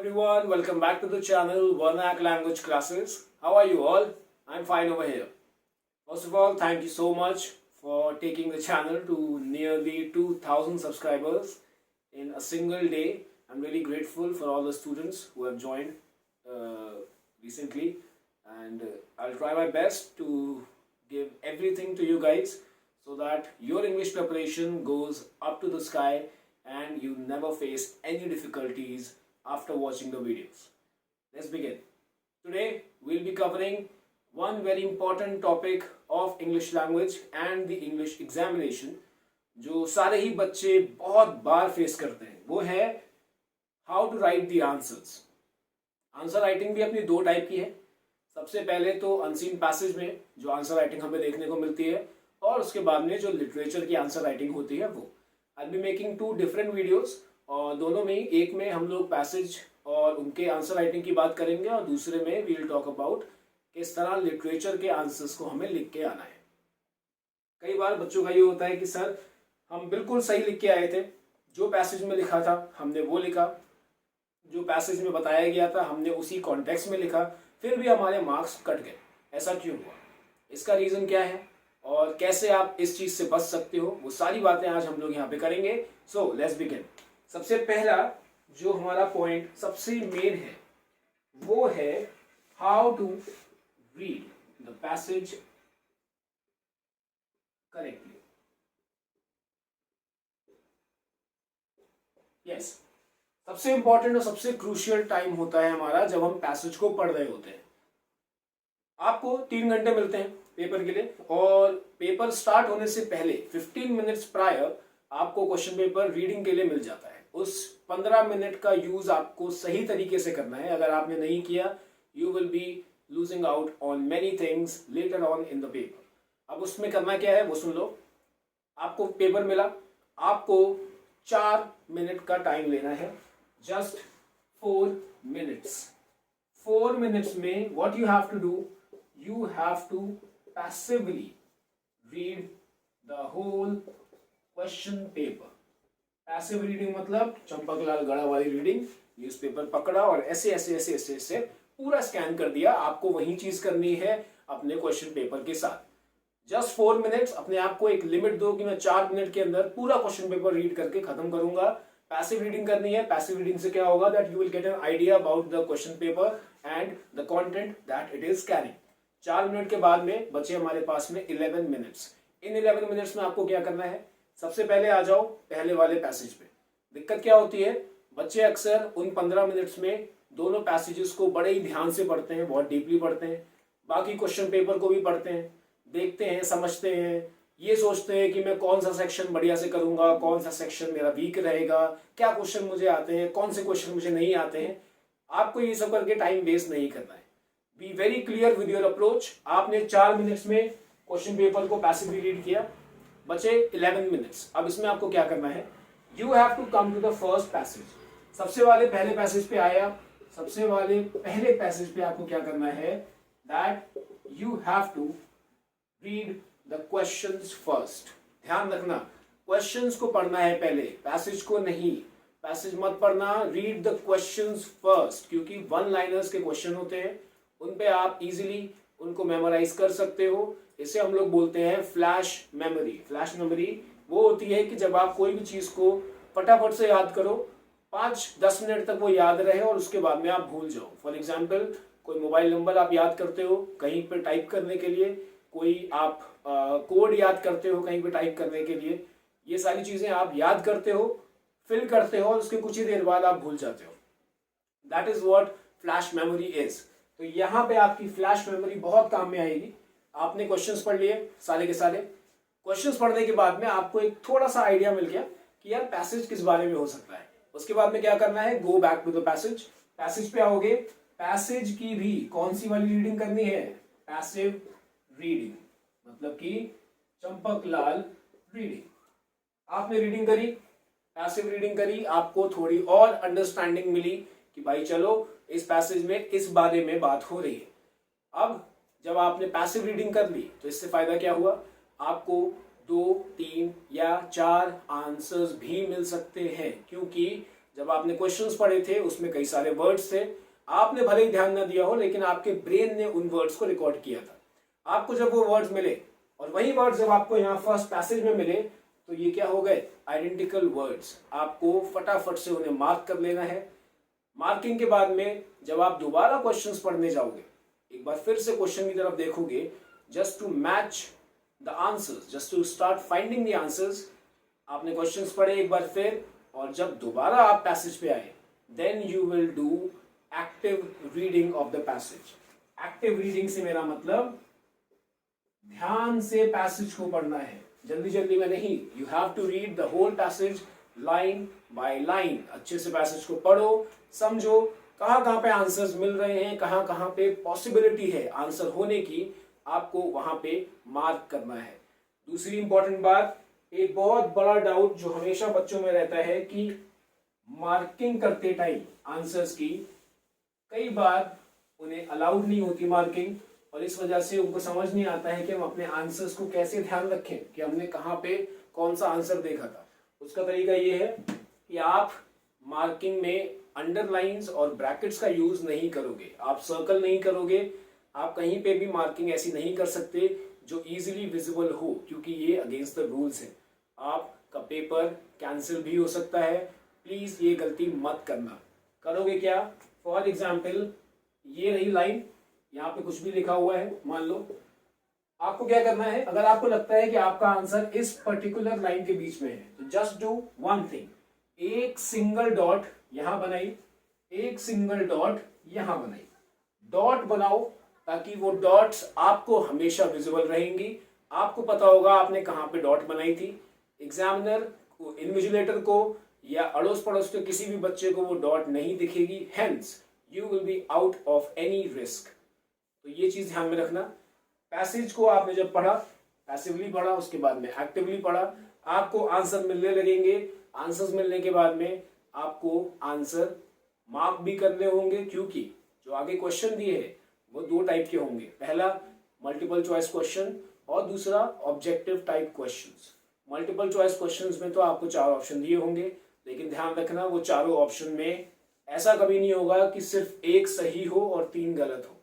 everyone, welcome back to the channel Vernac Language Classes. How are you all? I'm fine over here. First of all, thank you so much for taking the channel to nearly 2000 subscribers in a single day. I'm really grateful for all the students who have joined recently, and I'll try my best to give everything to you guys so that your English preparation goes up to the sky and you never face any difficulties after watching the videos. Let's begin. Today we'll be covering one very important topic of English language and the English examination जो सारे ही बच्चे बहुत बार face करते हैं, वो है how to write the answers. Answer writing भी अपनी दो टाइप की है। सबसे पहले तो अनसीन पैसेज में जो आंसर राइटिंग हमें देखने को मिलती है, और उसके बाद में जो लिटरेचर की आंसर राइटिंग होती है वो। I will be making two different videos, और दोनों में एक में हम लोग पैसेज और उनके आंसर राइटिंग की बात करेंगे, और दूसरे में वी विल टॉक अबाउट किस तरह लिटरेचर के आंसर्स को हमें लिख के आना है। कई बार बच्चों का ये होता है कि सर हम बिल्कुल सही लिख के आए थे, जो पैसेज में लिखा था हमने वो लिखा, जो पैसेज में बताया गया था हमने उसी कॉन्टेक्स्ट में लिखा, फिर भी हमारे मार्क्स कट गए। ऐसा क्यों हुआ, इसका रीज़न क्या है और कैसे आप इस चीज़ से बच सकते हो, वो सारी बातें आज हम लोग यहाँ पे करेंगे। So let's begin. सबसे पहला जो हमारा पॉइंट सबसे मेन है वो है how to read the passage correctly. Yes, सबसे इंपॉर्टेंट और सबसे क्रूशियल टाइम होता है हमारा जब हम पैसेज को पढ़ रहे होते हैं। आपको 3 घंटे मिलते हैं पेपर के लिए, और पेपर स्टार्ट होने से पहले 15 मिनट्स प्रायर आपको क्वेश्चन पेपर रीडिंग के लिए मिल जाता है। उस 15 मिनट का यूज आपको सही तरीके से करना है। अगर आपने नहीं किया, you will be losing out on many things later on in the paper. अब उसमें करना क्या है वो सुन लो। आपको पेपर मिला, आपको 4 मिनट का टाइम लेना है, जस्ट 4 मिनट्स। 4 मिनट्स में what you have to do, you have to passively read the whole question paper. Passive reading मतलब चंपकलाल गढ़ा वाली रीडिंग। न्यूज़पेपर पकड़ा और ऐसे ऐसे ऐसे ऐसे ऐसे पूरा स्कैन कर दिया। आपको वही चीज करनी है अपने क्वेश्चन पेपर के साथ। Just 4 minutes. अपने आप को एक लिमिट दो कि मैं 4 मिनट के अंदर पूरा क्वेश्चन पेपर रीड करके खत्म करूंगा। पैसिव रीडिंग करनी है। पैसिव रीडिंग से क्या होगा, that you will get an idea about the question paper and the content that it is carrying. 4 minute के बाद में बचे हमारे पास में 11 मिनट्स। इन 11 मिनट्स में आपको क्या करना है, सबसे पहले आ जाओ पहले वाले पैसेज पे। दिक्कत क्या होती है, बच्चे अक्सर उन 15 मिनट्स में दोनों पैसेजेस को बड़े ही ध्यान से पढ़ते हैं, बहुत डीपली पढ़ते हैं, बाकी क्वेश्चन पेपर को भी पढ़ते हैं, देखते हैं, समझते हैं, ये सोचते हैं कि मैं कौन सा सेक्शन बढ़िया से करूंगा, कौन सा सेक्शन मेरा वीक रहेगा, क्या क्वेश्चन मुझे आते हैं, कौन से क्वेश्चन मुझे नहीं आते हैं। आपको ये सब करके टाइम वेस्ट नहीं करना है। Be very clear with your approach. आपने 4 मिनट्स में क्वेश्चन पेपर को पैसिवली रीड किया, बचे 11 मिनट्स। अब इसमें आपको क्या करना है, you have to come to the first passage. सबसे वाले पहले पैसेज पे आया, सबसे वाले पहले पैसेज पे आपको क्या करना है, that you have to read the questions first. ध्यान रखना, क्वेश्चंस को पढ़ना है पहले, पैसेज को नहीं। पैसेज मत पढ़ना, रीड द क्वेश्चंस फर्स्ट, क्योंकि 1 लाइनर्स के क्वेश्चन होते हैं, उन पे आप इजीली उनको मेमोराइज कर सकते हो। इसे हम लोग बोलते हैं फ्लैश मेमोरी। फ्लैश मेमोरी वो होती है कि जब आप कोई भी चीज को फटाफट से याद करो, 5-10 मिनट तक वो याद रहे और उसके बाद में आप भूल जाओ। फॉर एग्जाम्पल, कोई मोबाइल नंबर आप याद करते हो कहीं पे टाइप करने के लिए, कोई आप कोड याद करते हो कहीं पे टाइप करने के लिए, ये सारी चीजें आप याद करते हो, फिल करते हो, और उसके कुछ ही देर बाद आप भूल जाते हो। That is what flash memory is. तो यहाँ पे आपकी फ्लैश मेमोरी बहुत काम में आएगी। आपने क्वेश्चंस पढ़ लिए सारे के सारे। क्वेश्चंस पढ़ने के बाद में आपको एक थोड़ा सा आइडिया मिल गया कि यार पैसेज किस बारे में हो सकता है। उसके बाद में क्या करना है, go back to the passage. Passage पे आओगे, पैसेज की भी कौन सी वाली रीडिंग करनी है, पैसिव रीडिंग, मतलब कि चंपकलाल रीडिंग। आपने रीडिंग करी, पैसिव रीडिंग करी, आपको थोड़ी और अंडरस्टैंडिंग मिली कि भाई चलो इस पैसेज में इस बारे में बात हो रही है। अब जब आपने पैसिव रीडिंग कर ली तो इससे फायदा क्या हुआ, आपको 2, 3 या 4 आंसर्स भी मिल सकते हैं, क्योंकि जब आपने क्वेश्चंस पढ़े थे उसमें कई सारे वर्ड्स थे, आपने भले ही ध्यान ना दिया हो लेकिन आपके ब्रेन ने उन वर्ड्स को रिकॉर्ड किया था। आपको जब वो वर्ड्स मिले और वही वर्ड्स जब आपको यहाँ फर्स्ट पैसेज में मिले तो ये क्या हो गए, आइडेंटिकल वर्ड्स। आपको फटाफट से उन्हें मार्क कर लेना है। मार्किंग के बाद में जब आप दोबारा क्वेश्चंस पढ़ने जाओगे, एक बार फिर से क्वेश्चन की तरफ देखोगे, just to match the answers, just to start finding the answers. आपने क्वेश्चंस पढ़े एक बार फिर, और जब दोबारा आप पैसेज पे आए, then you will do active reading of the passage. Active reading से मेरा मतलब ध्यान से पैसेज को पढ़ना है, जल्दी जल्दी में नहीं। You have to read the whole passage line by line. अच्छे से पैसेज को पढ़ो, समझो कहाँ कहाँ पे आंसर्स मिल रहे हैं, कहाँ कहाँ पे पॉसिबिलिटी है आंसर होने की, आपको वहां पे मार्क करना है। दूसरी इंपॉर्टेंट बात, एक बहुत बड़ा डाउट जो हमेशा बच्चों में रहता है कि मार्किंग करते टाइम आंसर्स की कई बार उन्हें अलाउड नहीं होती मार्किंग, और इस वजह से उनको समझ नहीं आता है कि हम अपने आंसर्स को कैसे ध्यान रखें कि हमने कहाँ पे कौन सा आंसर देखा था। उसका तरीका ये है कि आप मार्किंग में अंडरलाइंस और ब्रैकेट्स का यूज नहीं करोगे, आप सर्कल नहीं करोगे, आप कहीं पे भी मार्किंग ऐसी नहीं कर सकते जो इजीली विजिबल हो, क्योंकि ये अगेंस्ट द रूल्स है। आपका पेपर कैंसिल भी हो सकता है, प्लीज ये गलती मत करना। करोगे क्या, फॉर एग्जाम्पल ये रही लाइन, यहाँ पे कुछ भी लिखा हुआ है मान लो, आपको क्या करना है, अगर आपको लगता है कि आपका आंसर इस पर्टिकुलर लाइन के बीच में है तो जस्ट डू वन थिंग, एक सिंगल डॉट यहां बनाई, एक सिंगल डॉट यहां बनाई, डॉट बनाओ ताकि वो डॉट्स आपको हमेशा विजिबल रहेंगी, आपको पता होगा आपने कहां पे डॉट बनाई थी। एग्जामिनर को, इन्विजिलेटर को या अड़ोस पड़ोस के किसी भी बच्चे को वो डॉट नहीं दिखेगी, hence you will be out of any risk. तो ये चीज ध्यान में रखना। पैसेज को आपने जब पढ़ा, पैसिवली पढ़ा, उसके बाद में एक्टिवली पढ़ा, आपको आंसर मिलने लगेंगे। आंसर्स मिलने के बाद में आपको आंसर मार्क भी करने होंगे, क्योंकि जो आगे क्वेश्चन दिए हैं वो दो टाइप के होंगे, पहला मल्टीपल चॉइस क्वेश्चन और दूसरा objective type questions. Multiple choice questions में तो आपको 4 ऑप्शन दिए होंगे, लेकिन ध्यान रखना वो चारों ऑप्शन में ऐसा कभी नहीं होगा कि सिर्फ एक सही हो और 3 गलत हो।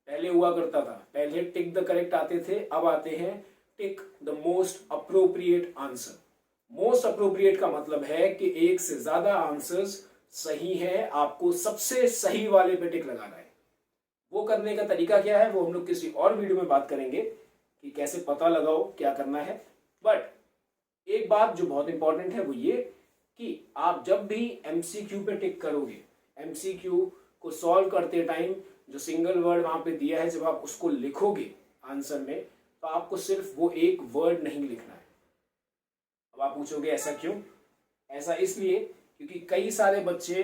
पहले हुआ करता था, पहले टिक द करेक्ट आते थे, अब आते हैं tick the most appropriate answer. Most appropriate का मतलब है कि एक से ज्यादा आंसर्स सही है, आपको सबसे सही वाले पे टिक लगाना है। वो करने का तरीका क्या है वो हम लोग किसी और वीडियो में बात करेंगे कि कैसे पता लगाओ क्या करना है। बट एक बात जो बहुत इंपॉर्टेंट है वो ये कि आप जब भी एमसीक्यू पे टिक करोगे, एमसीक्यू को सॉल्व करते टाइम जो सिंगल वर्ड वहां पे दिया है, जब आप उसको लिखोगे आंसर में, तो आपको सिर्फ वो एक वर्ड नहीं लिखना है। अब आप पूछोगे ऐसा क्यों? ऐसा इसलिए क्योंकि कई सारे बच्चे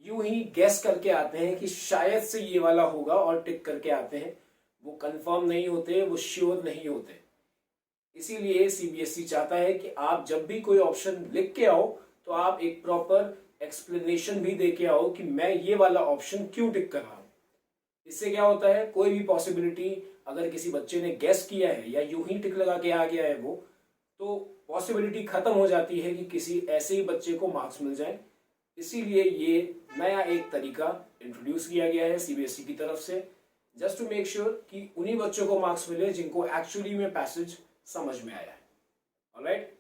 यूं ही गेस करके आते हैं कि शायद से ये वाला होगा और टिक करके आते हैं, वो कंफर्म नहीं होते, वो श्योर नहीं होते। इसीलिए सीबीएसई चाहता है कि आप जब भी कोई ऑप्शन लिख के आओ तो आप एक प्रॉपर एक्सप्लेनेशन भी दे के आओ कि मैं ये वाला ऑप्शन क्यों टिक कर रहा हूं। इससे क्या होता है, कोई भी पॉसिबिलिटी अगर किसी बच्चे ने गेस किया है या यूं ही टिक लगा के आ गया है वो, तो पॉसिबिलिटी खत्म हो जाती है कि किसी ऐसे ही बच्चे को मार्क्स मिल जाए। इसीलिए ये नया एक तरीका इंट्रोड्यूस किया गया है सीबीएसई की तरफ से, जस्ट टू मेक श्योर कि उन्हीं बच्चों को मार्क्स मिले जिनको एक्चुअली में पैसेज समझ में आया है। ऑलराइट,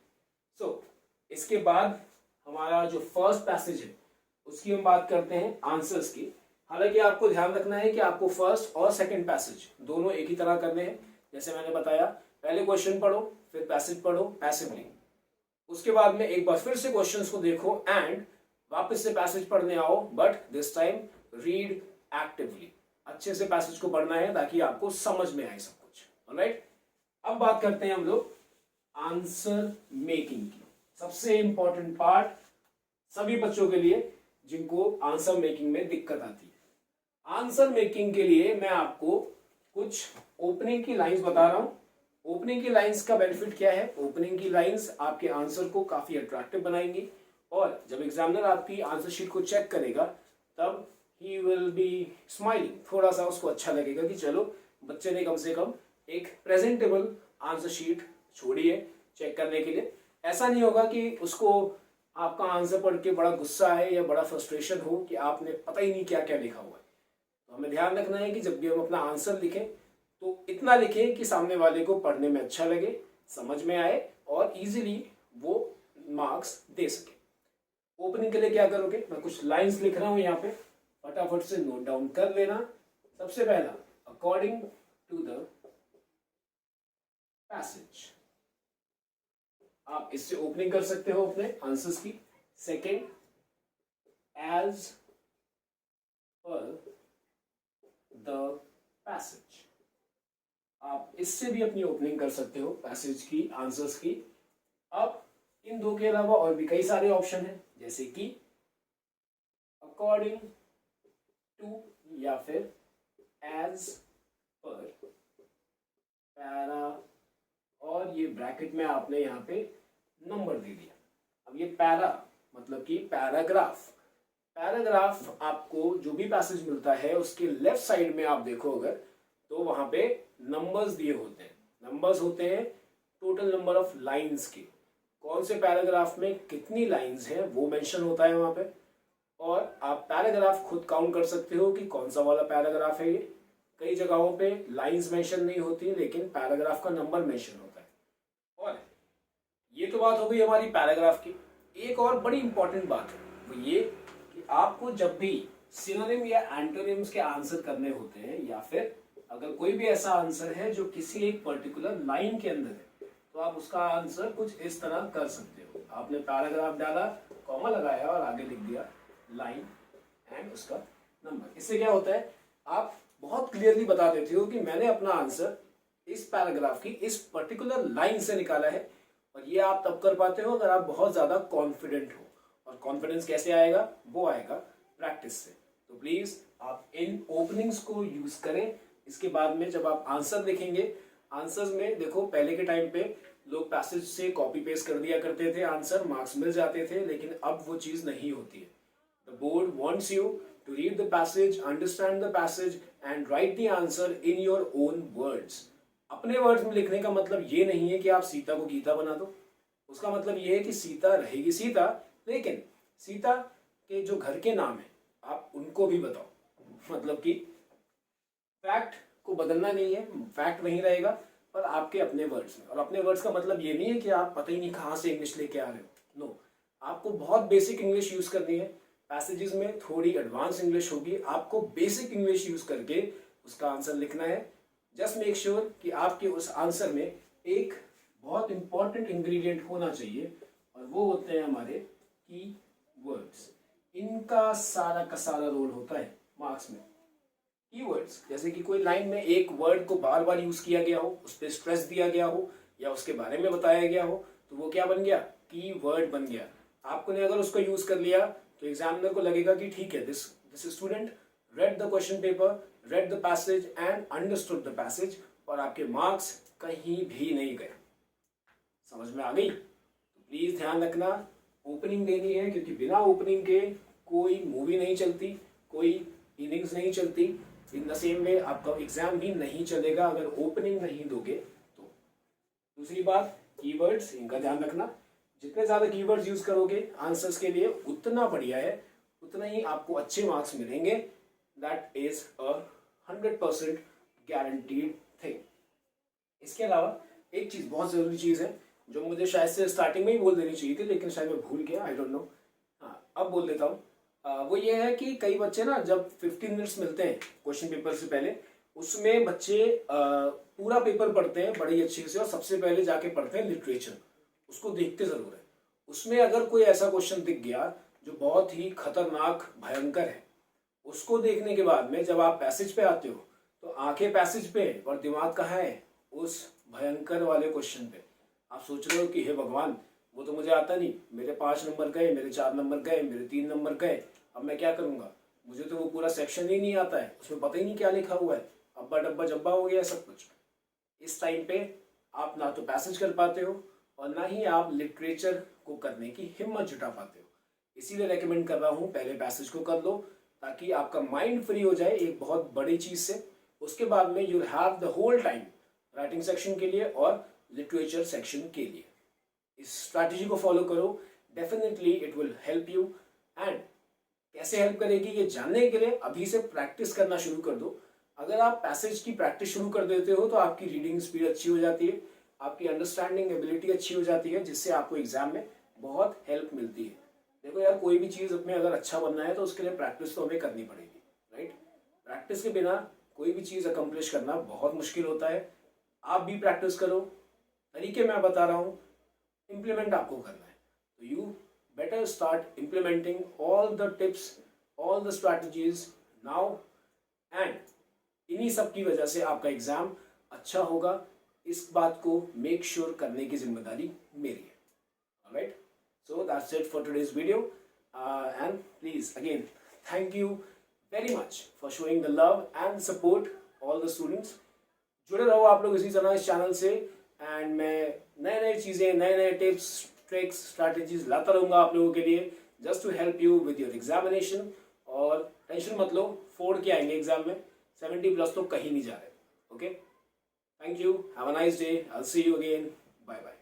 सो इसके बाद हमारा जो फर्स्ट पैसेज है उसकी हम बात करते हैं आंसर्स की। हालांकि आपको ध्यान रखना है कि आपको फर्स्ट और सेकंड पैसेज दोनों एक ही तरह करने हैं। जैसे मैंने बताया, पहले क्वेश्चन पढ़ो, फिर पैसेज पढ़ो पैसिवली, उसके बाद में एक बार फिर से क्वेश्चंस को देखो एंड वापस से पैसेज पढ़ने आओ, but this time read actively. अच्छे से पैसेज को पढ़ना है ताकि आपको समझ में आए सब कुछ। ऑलराइट, अब बात करते हैं हम लोग आंसर मेकिंग की। सबसे इंपॉर्टेंट पार्ट सभी बच्चों के लिए जिनको आंसर मेकिंग में दिक्कत आती है। आंसर मेकिंग के लिए मैं आपको कुछ ओपनिंग की लाइंस बता रहा हूं। ओपनिंग की लाइंस का बेनिफिट क्या है? ओपनिंग की लाइंस आपके आंसर को काफी अट्रैक्टिव बनाएंगी, और जब एग्जामिनर आपकी आंसर शीट को चेक करेगा तब ही विल बी स्माइलिंग, थोड़ा सा उसको अच्छा लगेगा कि चलो बच्चे ने कम से कम एक प्रेजेंटेबल आंसर शीट छोड़ी है चेक करने के लिए। ऐसा नहीं होगा कि उसको आपका आंसर पढ़ के बड़ा गुस्सा आए या बड़ा फ्रस्ट्रेशन हो कि आपने पता ही नहीं क्या क्या लिखा हुआ है। तो हमें ध्यान रखना है कि जब भी हम अपना आंसर लिखें तो इतना लिखें कि सामने वाले को पढ़ने में अच्छा लगे, समझ में आए और इजीली वो मार्क्स दे सके। ओपनिंग के लिए क्या करोगे, मैं कुछ लाइंस लिख रहा हूं यहाँ पे, फटाफट से नोट डाउन कर लेना। सबसे पहला, अकॉर्डिंग टू द पैसेज, आप इससे ओपनिंग कर सकते हो अपने आंसर्स की। Second, as per the passage, आप इससे भी अपनी ओपनिंग कर सकते हो पैसेज की, आंसर्स की। अब इन दो के अलावा और भी कई सारे ऑप्शन हैं, जैसे कि अकॉर्डिंग टू या फिर एज पर पैरा, और ये ब्रैकेट में आपने यहाँ पे नंबर दे दिया। अब ये पैरा मतलब कि पैराग्राफ। पैराग्राफ आपको जो भी पैसेज मिलता है उसके लेफ्ट साइड में आप देखो अगर, तो वहां पे नंबर्स दिए होते हैं। नंबर्स होते हैं टोटल नंबर ऑफ लाइंस के, कौन से पैराग्राफ में कितनी लाइंस हैं वो मेंशन होता है वहां पे। और आप पैराग्राफ खुद काउंट कर सकते हो कि कौन सा वाला पैराग्राफ है ये। कई जगहों पे लाइंस मेंशन नहीं होती लेकिन पैराग्राफ का नंबर मेंशन होता है। और ये तो बात हो गई हमारी पैराग्राफ की। एक और बड़ी इंपॉर्टेंट बात है वो ये कि आपको जब भी सिनोनिम या एंटोनिम्स के आंसर करने होते हैं, या फिर अगर कोई भी ऐसा आंसर है जो किसी एक पर्टिकुलर लाइन के अंदर है, तो आप उसका आंसर कुछ इस तरह कर सकते हो। आपने पैराग्राफ डाला, कॉमा लगाया और आगे लिख दिया लाइन एंड उसका नंबर। इससे क्या होता है, आप बहुत क्लियरली बता देते हो कि मैंने अपना आंसर इस पैराग्राफ की इस पर्टिकुलर लाइन से निकाला है। और ये आप तब कर पाते हो अगर आप बहुत ज्यादा कॉन्फिडेंट हो। और कॉन्फिडेंस कैसे आएगा, वो आएगा प्रैक्टिस से। तो प्लीज आप इन ओपनिंग्स को यूज करें। इसके बाद में जब आप आंसर लिखेंगे, आंसर्स में देखो पहले के टाइम पे लोग पैसेज से कॉपी पेस्ट कर दिया करते थे, आंसर मार्क्स मिल जाते थे, लेकिन अब वो चीज नहीं होती है। The board wants you to read the passage, understand the passage and write the answer in your own words. अपने वर्ड्स में लिखने का मतलब ये नहीं है कि आप सीता को गीता बना दो। उसका मतलब ये है कि सीता रहेगी सीता, लेकिन सीता के जो घर के नाम है आप उनको भी बताओ। मतलब कि फैक्ट को बदलना नहीं है, फैक्ट वहीं रहेगा पर आपके अपने वर्ड्स में। और अपने वर्ड्स का मतलब ये नहीं है कि आप पता ही नहीं कहाँ से इंग्लिश लेके आ रहे हो। नो, आपको बहुत बेसिक इंग्लिश यूज करनी है। पैसेजेस में थोड़ी एडवांस इंग्लिश होगी, आपको बेसिक इंग्लिश यूज करके उसका आंसर लिखना है। जस्ट मेक श्योर कि आपके उस आंसर में एक बहुत इंपॉर्टेंट इंग्रेडिएंट होना चाहिए, और वो होते हैं हमारे की वर्ड्स। इनका सारा का सारा रोल होता है मार्क्स में। कीवर्ड्स, जैसे कि कोई लाइन में एक वर्ड को बार बार यूज किया गया हो, उस पर स्ट्रेस दिया गया हो या उसके बारे में बताया गया हो, तो वो क्या बन गया, कीवर्ड बन गया। आपको ने अगर उसको यूज कर लिया तो एग्जामिनर को लगेगा कि ठीक है, this student read the question paper, read the passage and understood the passage, और आपके मार्क्स कहीं भी नहीं गए। समझ में आ गई? तो प्लीज ध्यान रखना, ओपनिंग देनी है, क्योंकि बिना ओपनिंग के कोई मूवी नहीं चलती, कोई इनिंग्स नहीं चलती। इन द सेम वे आपका एग्जाम भी नहीं चलेगा अगर ओपनिंग नहीं दोगे तो। दूसरी बात, कीवर्ड्स, इनका ध्यान रखना। जितने ज्यादा कीवर्ड्स यूज करोगे आंसर्स के लिए उतना बढ़िया है, उतना ही आपको अच्छे मार्क्स मिलेंगे। That is a 100% guaranteed thing. इसके अलावा एक चीज, बहुत जरूरी चीज है, जो मुझे शायद से स्टार्टिंग में ही बोल देनी चाहिए थी लेकिन शायद मैं भूल गया, आई डोंट नो। हाँ, अब बोल देता हूँ। वो ये है कि कई बच्चे ना जब 15 मिनट्स मिलते हैं क्वेश्चन पेपर से पहले, उसमें बच्चे पूरा पेपर पढ़ते हैं बड़ी अच्छे से, और सबसे पहले जाके पढ़ते हैं लिटरेचर। उसको देखते जरूर है। उसमें अगर कोई ऐसा क्वेश्चन दिख गया जो बहुत ही खतरनाक भयंकर है, उसको देखने के बाद में जब आप पैसेज पे आते हो तो आंखें पैसेज पे और दिमाग कहाँ है, उस भयंकर वाले क्वेश्चन पे। आप सोच रहे हो कि हे भगवान, वो तो मुझे आता नहीं, मेरे 5 नंबर गए, मेरे 4 नंबर गए, मेरे 3 नंबर गए, अब मैं क्या करूंगा, मुझे तो वो पूरा सेक्शन ही नहीं आता है, उसमें पता ही नहीं क्या लिखा हुआ है, अब्बा डब्बा जब्बा हो गया सब कुछ। इस टाइम पे आप ना तो पैसेज कर पाते हो और ना ही आप लिटरेचर को करने की हिम्मत जुटा पाते हो। इसीलिए रेकमेंड कर रहा हूँ पहले पैसेज को कर लो, ताकि आपका माइंड फ्री हो जाए एक बहुत बड़ी चीज से। उसके बाद में you have the whole time writing section के लिए और लिटरेचर सेक्शन के लिए। इस स्ट्रैटेजी को फॉलो करो, definitely it will help you. And कैसे हेल्प करेगी ये जानने के लिए अभी से प्रैक्टिस करना शुरू कर दो। अगर आप पैसेज की प्रैक्टिस शुरू कर देते हो तो आपकी रीडिंग स्पीड अच्छी हो जाती है, आपकी अंडरस्टैंडिंग एबिलिटी अच्छी हो जाती है, जिससे आपको एग्जाम में बहुत हेल्प मिलती है। देखो यार, कोई भी चीज़ में अगर अच्छा बनना है तो उसके लिए प्रैक्टिस तो हमें करनी पड़ेगी, राइट। प्रैक्टिस के बिना कोई भी चीज़ अकम्प्लिश करना बहुत मुश्किल होता है। आप भी प्रैक्टिस करो, तरीके मैं बता रहा हूँ, इम्प्लीमेंट आपको करना है। तो you better start implementing all the tips, all the strategies now, and इन्हीं सब की वजह से आपका एग्जाम अच्छा होगा। इस बात को मेक श्योर करने की जिम्मेदारी मेरी है। Alright, so that's it for today's video, and please again thank you very much for showing the love and support all the students। जुड़े रहो आप लोग इसी तरह इस चैनल से, एंड मैं नए नए चीज़ें, नए नए टिप्स, ट्रिक्स, स्ट्रैटेजीज लाता रहूँगा आप लोगों के लिए, just to help you with your examination. और टेंशन मत लो, फोड़ के आएंगे एग्जाम में, 70+ तो कहीं नहीं जा रहे। Okay, thank you, have a nice day, I will see you again, bye bye.